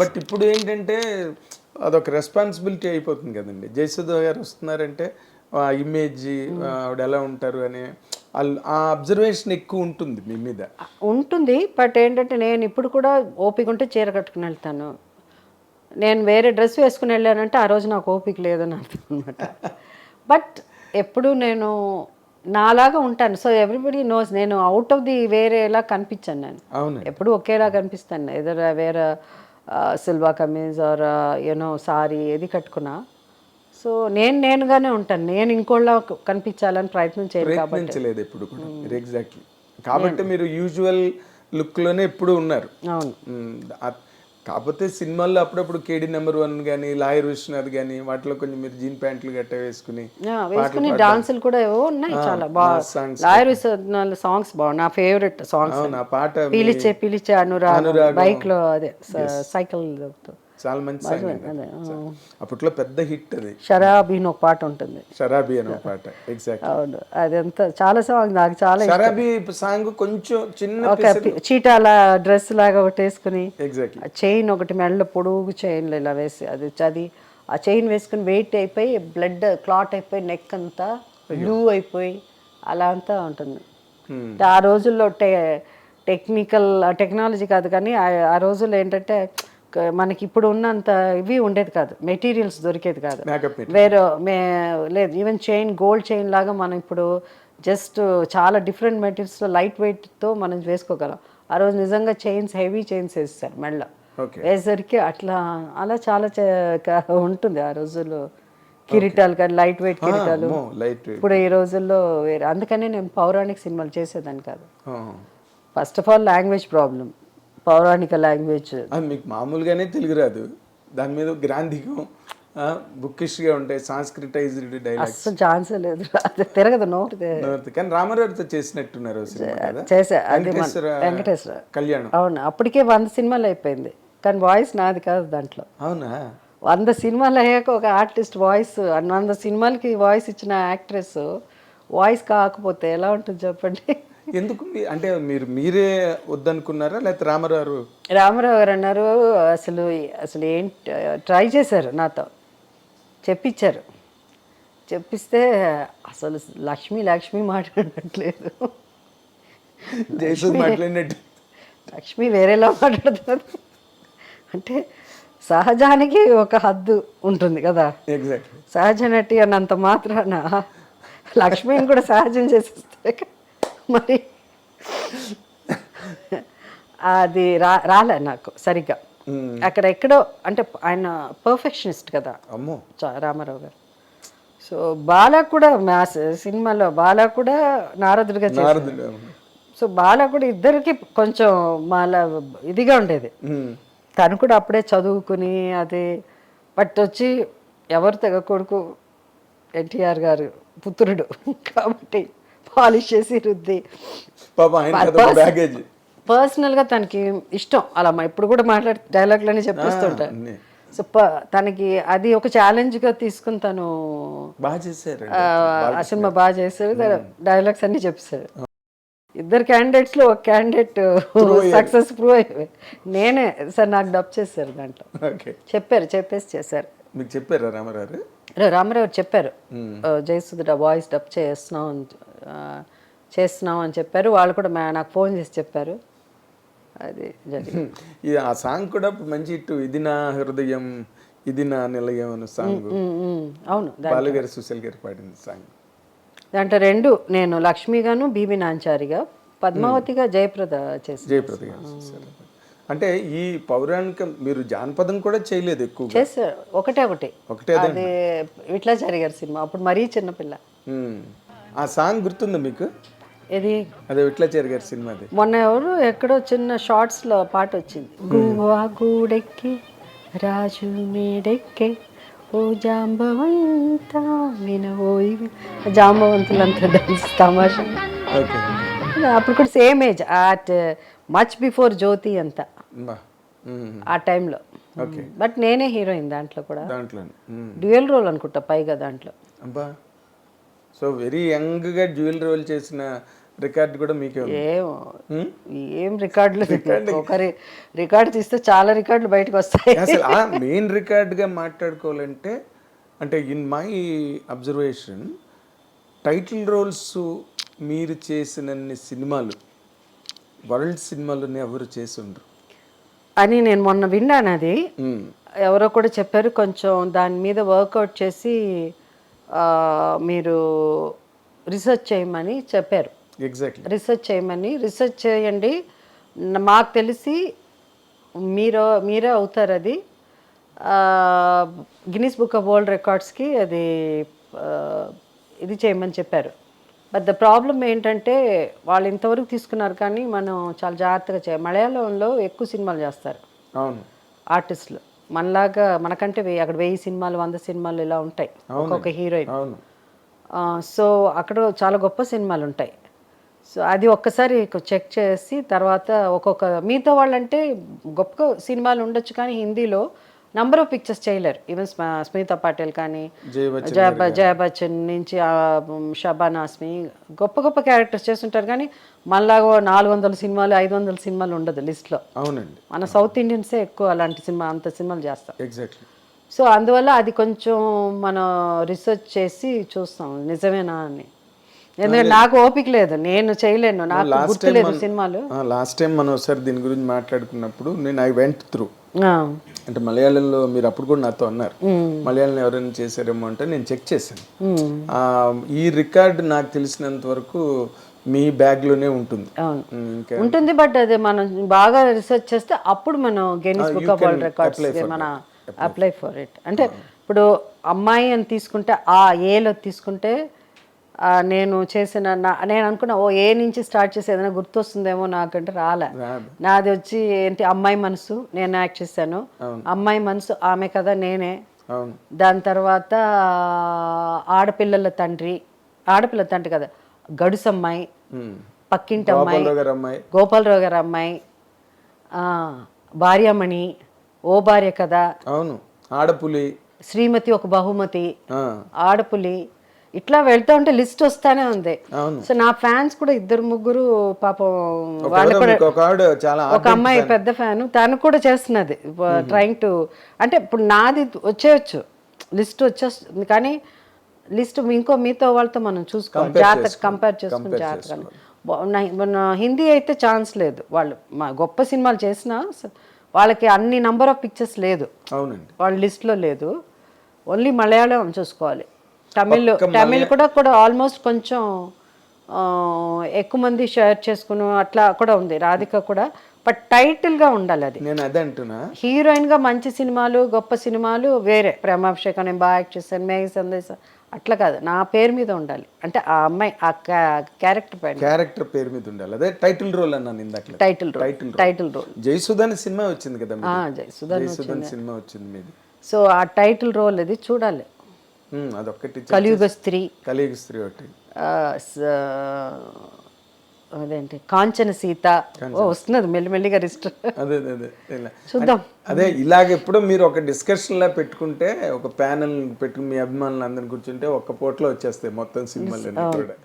But ఇప్పుడు ఏంటంటే అదొక రెస్పాన్సిబిలిటీ అయిపోతుంది కదండి. జయసుధ గారు వస్తున్నారంటే ఆ ఇమేజ్ ఆవిడ ఎలా ఉంటారు అని ఆ అబ్జర్వేషన్ ఎక్కువ ఉంటుంది మీ మీద. ఉంటుంది. బట్ ఏంటంటే నేను ఇప్పుడు కూడా ఓపిక ఉంటే చీర కట్టుకుని వెళ్తాను. నేను వేరే డ్రెస్ వేసుకుని వెళ్ళానంటే ఆ రోజు నాకు ఓపిక లేదని అర్థం అనమాట. బట్ ఎప్పుడు నేను నాలాగా ఉంటాను. సో ఎవ్రీబడి నోస్ నేను అవుట్ ఆఫ్ ది వేరేలా కనిపించాను. నేను అవును. ఎప్పుడు ఒకేలా కనిపిస్తాను. ఏదో వేరే సిల్వా కమీజ్ ఆర్ యూనో సారీ ఏది కట్టుకున్నా. సో నేనుగానే ఉంటాను. నేను ఇంకోళ్ళ కనిపించాలని ప్రయత్నం చేయను కాబట్టి. ప్రయత్నించలేదు ఎప్పుడు కూడా మీరు. ఎగ్జాక్ట్లీ. కాబట్టి మీరు యూజువల్ లుక్లోనే ఎప్పుడు ఉన్నారు. అవును. కాకపోతే సినిమాల్లో అప్పుడప్పుడు కేడీ నెంబర్ 1 కానీ లాయర్ విశ్వనాథ్ కానీ వాటిలో కొంచెం మీరు జీన్ ప్యాంట్లు గట్ట వేసుకుని డాన్సులు కూడా ఏవో ఉన్నాయి చాలా బాగా. లాయర్ విశ్వనాథ్ సాంగ్స్ బాగున్నాయి. నా ఫేవరెట్ సాంగ్స్. ఆ పాట పిలిచే అనురాగం బైక్ లో అదే సైకిల్ చాలా మంచి సాంగ్. అప్పట్లో పెద్ద హిట్ అది. షరాబీ అని ఒక పాట ఉంటుంది. షరాబీ అనే పాట. ఎగ్జాక్ట్. అవును. అదంతా చాలా సాంగ్ నాకు చాలా. షరాబీ సాంగ్ కొంచెం చిన్న ఒక చీటాల డ్రెస్ లాగా ఒకటి వేసుకుని ఎగ్జాక్ట్లీ చైన్ ఒకటి మెడలో పొడుగు చైన్లు ఇలా వేసి అది ఆ చైన్ వేసుకుని వెయిట్ అయిపోయి బ్లడ్ క్లాట్ అయిపోయి నెక్ అంతా బ్లూ అయిపోయి అలా అంతా ఉంటుంది. ఆ రోజుల్లో టెక్నాలజీ కాదు కానీ ఆ రోజుల్లో ఏంటంటే మనకి ఇప్పుడు ఉన్నంత ఇవి ఉండేది కాదు. మెటీరియల్స్ దొరికేది కాదు. వేరే లేదు. ఈవెన్ చైన్ గోల్డ్ చైన్ లాగా మనం ఇప్పుడు జస్ట్ చాలా డిఫరెంట్ మెటీరియల్స్లో లైట్ వెయిట్తో మనం వేసుకోగలం. ఆ రోజు నిజంగా చైన్స్ హెవీ చైన్స్ వేస్తారు మెడలో. వేసరికి అలా చాలా ఉంటుంది ఆ రోజుల్లో. కిరీటాలు కానీ లైట్ వెయిట్ కిరీటాలు. ఇప్పుడు ఈ రోజుల్లో వేరే. అందుకనే నేను పౌరాణిక సినిమాలు చేసేదాన్ని కాదు. First of all language problem. పౌరాణిక లాంగ్వేజ్ మీకు మామూలుగానే తెలుగు రాదు. దాని మీద గ్రాంధికం బుక్కిష్గా ఉంటాయి. సాంస్క్రిటైజ్డ్ డైలాగ్స్ అసలు ఛాన్సే లేదు. అది తిరగదు నోటి. కానీ రామారావుతో చేసినట్టున్నారు చేసా. అది వెంకటేశ్వర కళ్యాణం. అవును. అప్పటికే 100 సినిమాలు అయిపోయింది. కానీ వాయిస్ నాది కాదు దాంట్లో. అవునా? 100 సినిమాలు అయ్యాక ఒక ఆర్టిస్ట్ వాయిస్ 100 సినిమాలకి వాయిస్ ఇచ్చిన యాక్ట్రెస్ వాయిస్ కాకపోతే ఎలా ఉంటుంది చెప్పండి. ఎందుకు అంటే మీరే వద్దనుకున్నారా లేకపోతే రామారావు గారు అన్నారు. అసలు ఏంటి ట్రై చేశారు నాతో, చెప్పించారు. చెప్పిస్తే అసలు లక్ష్మి మాట్లాడట్లేదు. మాట్లాడినట్టు లక్ష్మి వేరేలా మాట్లాడుతుంది. అంటే సహజానికి ఒక హద్దు ఉంటుంది కదా. సహజ నటి అన్నంత మాత్రాన లక్ష్మిని కూడా సహజం చేసేస్తే మరి అది రాలే నాకు సరిగ్గా. అక్కడ ఎక్కడో అంటే ఆయన పర్ఫెక్షనిస్ట్ కదా రామారావు గారు. సో బాలా కూడా మా సినిమాలో బాలా కూడా నారదుడిగా చేశారు. సో బాలా కూడా ఇద్దరికి కొంచెం మాలా ఇదిగా ఉండేది. తను కూడా అప్పుడే చదువుకుని అది బట్ వచ్చి ఎవరు తెగ కొడుకు ఎన్టీఆర్ గారు పుత్రుడు కాబట్టి పాలిష్ చేసి రుద్ది పర్సనల్గా తనకి ఇష్టం అలా ఇప్పుడు కూడా డైలాగ్లన్నీ చెప్పేస్తుంటారు. సో తనకి అది ఒక ఛాలెంజ్గా తీసుకుని తను ఆ సినిమా బాగా చేశారు. డైలాగ్స్ అన్నీ చెప్పేశారు. ఇద్దరు క్యాండిడేట్స్లో ఒక క్యాండిడేట్ సక్సెస్ ప్రూవ్ అయిపోయి నేనే సార్ నాకు డబ్ చేశారు దాంట్లో. చెప్పేసి చేశారు. మీకు చెప్పారా రామారావు? రామారావు చెప్పారు జయసుధ వాయిస్ డబ్ చేస్తున్నాం అని చెప్పారు. వాళ్ళు కూడా నాకు ఫోన్ చేసి చెప్పారు. అది ఆ సాంగ్ కూడా మంచి ఇటు ఇది నా హృదయం ఇది నా నిలయం అనే సాంగ్. అవును. బాలుగారు సుశీల్ గారు పాడిన సాంగ్. దాంట్లో 2 నేను లక్ష్మిగాను బీబీ నాంచారిగా పద్మావతిగా జయప్రద గారు. అంటే ఈ పౌరాణిక మీరు జానపదం కూడా చేయలేదు ఎక్కువ చేశారు. ఒకటే అది విట్లాచారి గారి సినిమా. అప్పుడు మరీ చిన్నపిల్ల. ఆ సాంగ్ గుర్తుందా మీకు? ఇది అదే విట్లాచారి గారి సినిమా. మొన్న ఎక్కడో చిన్న షార్ట్స్ లో పాట వచ్చింది. గువ్వా గూడెక్కి రాజు మేడెక్కే ఓ జాంబవంత వినవోయి. జాంబవంతులంతా డాన్స్ తమాషా. అప్పుడు కూడా same age at much before Jyoti అంతా ఆ టైంలో. బట్ నేనే హీరోయిన్ దాంట్లో కూడా. డ్యూయల్ రోల్ అనుకుంటా పైగా దాంట్లో. సో వెరీ యంగ్గా డ్యూయల్ రోల్ చేసిన రికార్డ్ కూడా మీకే ఉంది. ఏం రికార్డులు ఒకరి రికార్డు తీస్తే చాలా రికార్డులు బయటకు వస్తాయి. అసలు ఆ మెయిన్ రికార్డ్గా మాట్లాడుకోవాలంటే అంటే in my observation title roles మీరు చేసినన్ని సినిమాలు వరల్డ్ సినిమాలోనే ఎవరు చేసి ఉండరు అని నేను మొన్న విన్నాను. అది ఎవరో కూడా చెప్పారు. కొంచెం దాని మీద వర్కౌట్ చేసి మీరు రీసెర్చ్ చేయమని చెప్పారు. ఎగ్జాక్ట్లీ రీసెర్చ్ చేయమని. రీసెర్చ్ చేయండి. మాకు తెలిసి మీరే అవుతారు అది. గిన్నీస్ బుక్ ఆఫ్ వరల్డ్ రికార్డ్స్కి అది ఇది చేయమని చెప్పారు. బట్ ద ప్రాబ్లం ఏంటంటే వాళ్ళు ఇంతవరకు తీసుకున్నారు కానీ మనం చాలా జాగ్రత్తగా చేయాలి. మలయాళంలో ఎక్కువ సినిమాలు చేస్తారు అవును ఆర్టిస్టులు. మనలాగా మనకంటే అక్కడ 1000 సినిమాలు 100 సినిమాలు ఇలా ఉంటాయి ఒక్కొక్క హీరోయిన్. అవును సో అక్కడ చాలా గొప్ప సినిమాలు ఉంటాయి. సో అది ఒక్కసారి చెక్ చేసి తర్వాత ఒక్కొక్క మిగతా వాళ్ళంటే గొప్ప సినిమాలు ఉండొచ్చు కానీ హిందీలో నంబర్ ఆఫ్ పిక్చర్స్ చేయలేరు. ఈవెన్ స్మితా పాటిల్ కానీ జయ బచ్చన్ నుంచి షబానా ఆస్మి గొప్ప గొప్ప క్యారెక్టర్స్ చేస్తుంటారు కానీ మనలాగా 400 సినిమాలు 500 సినిమాలు ఉండదు లిస్ట్లో. అవునండి. మన సౌత్ ఇండియన్సే ఎక్కువ అలాంటి అంత సినిమాలు చేస్తాం. ఎగ్జాక్ట్లీ. సో అందువల్ల అది కొంచెం మనం రీసెర్చ్ చేసి చూస్తాం నిజమేనా అని. ఎందుకంటే నాకు ఓపిక లేదు, నేను చేయలేను, నాకు గుర్తులేదు సినిమాలు. లాస్ట్ టైం మనం ఒకసారి దీని గురించి మాట్లాడుకున్నప్పుడు నేను ఐ వెంట్ త్రూ అంటే మలయాళంలో మీరు అప్పుడు కూడా నాతో అన్నారు మలయాళంలో ఎవరైనా చేశారేమో అంటే నేను చెక్ చేశాను. ఈ రికార్డ్ నాకు తెలిసినంత వరకు మీ బ్యాగ్లోనే ఉంటుంది. ఉంటుంది బట్ అది మనం బాగా రీసెర్చ్ చేస్తే అప్పుడు మనం Guinness book of world records మన అప్లై ఫర్ ఇట్. అంటే ఇప్పుడు అమ్మాయి అని తీసుకుంటే ఆ ఏలో తీసుకుంటే నేను చేసిన నేను అనుకున్నా ఏ నుంచి స్టార్ట్ చేసి ఏదైనా గుర్తొస్తుందేమో నాకంటే రాలే. నాది వచ్చి ఏంటి అమ్మాయి మనసు నేను యాక్ట్ చేశాను. అమ్మాయి మనసు ఆమె కదా నేనే. దాని తర్వాత ఆడపిల్ల తండ్రి కదా గడుసమ్మాయి, పక్కింటి అమ్మాయి, గోపాలరావు గారు అమ్మాయి, భార్యామణి, ఓ భార్య కదా, అవును, ఆడపులి, శ్రీమతి ఒక బహుమతి, ఆడపులి, ఇట్లా వెళ్తా ఉంటే లిస్ట్ వస్తానే ఉంది. సో నా ఫ్యాన్స్ కూడా 2-3 పాపం వాళ్ళు కూడా, ఒక అమ్మాయి పెద్ద ఫ్యాన్ తను కూడా చేస్తున్నది ట్రైంగ్ టు. అంటే ఇప్పుడు నాది వచ్చేయచ్చు లిస్ట్ వచ్చేస్తుంది కానీ లిస్ట్ మీతో వాళ్ళతో మనం చూసుకోవాలి, జాగ్రత్తగా కంపేర్ చేసుకుని జాగ్రత్తగా. హిందీ అయితే ఛాన్స్ లేదు. వాళ్ళు మా గొప్ప సినిమాలు చేసినా వాళ్ళకి అన్ని నంబర్ ఆఫ్ పిక్చర్స్ లేదు వాళ్ళ లిస్ట్లో లేదు. ఓన్లీ మలయాళం చూసుకోవాలి. తమిళ్ కూడా ఆల్మోస్ట్ కొంచెం ఎక్కువ మంది షేర్ చేసుకుని అట్లా కూడా ఉంది. రాధిక కూడా బట్ టైటిల్గా ఉండాలి. అది నేను అదే అంటున్నా. హీరోయిన్గా మంచి సినిమాలు గొప్ప సినిమాలు వేరే, ప్రేమాభిషేకం నేను బాగా యాక్ట్ చేశాను, మేఘ సందేశం అట్లా కాదు, నా పేరు మీద ఉండాలి. అంటే ఆ అమ్మాయి ఆ క్యారెక్టర్ పేరు మీద ఉండాలి. అదే టైటిల్ రోల్ అన్నాను ఇందాక. టైటిల్ రోల్ జయసుధాని సినిమా వచ్చింది కదా, జయసుధాని సినిమా వచ్చింది మీది. సో ఆ టైటిల్ రోల్ అది చూడాలి. అదొక్కటి కలియుగ స్త్రీ ఒకటి, అదేంటి కాంచన సీత వస్తున్నది మెల్లిమెల్లిగా రిస్ట్. అదే చూద్దాం. అదే ఇలాగ ఎప్పుడో మీరు ఒక డిస్కషన్ లా పెట్టుకుంటే, ఒక ప్యానెల్ పెట్టుకుని మీ అభిమానులు అందరిని కూర్చుంటే ఒక్క పోట్లో వచ్చేస్తాయి మొత్తం సినిమాలు కూడా.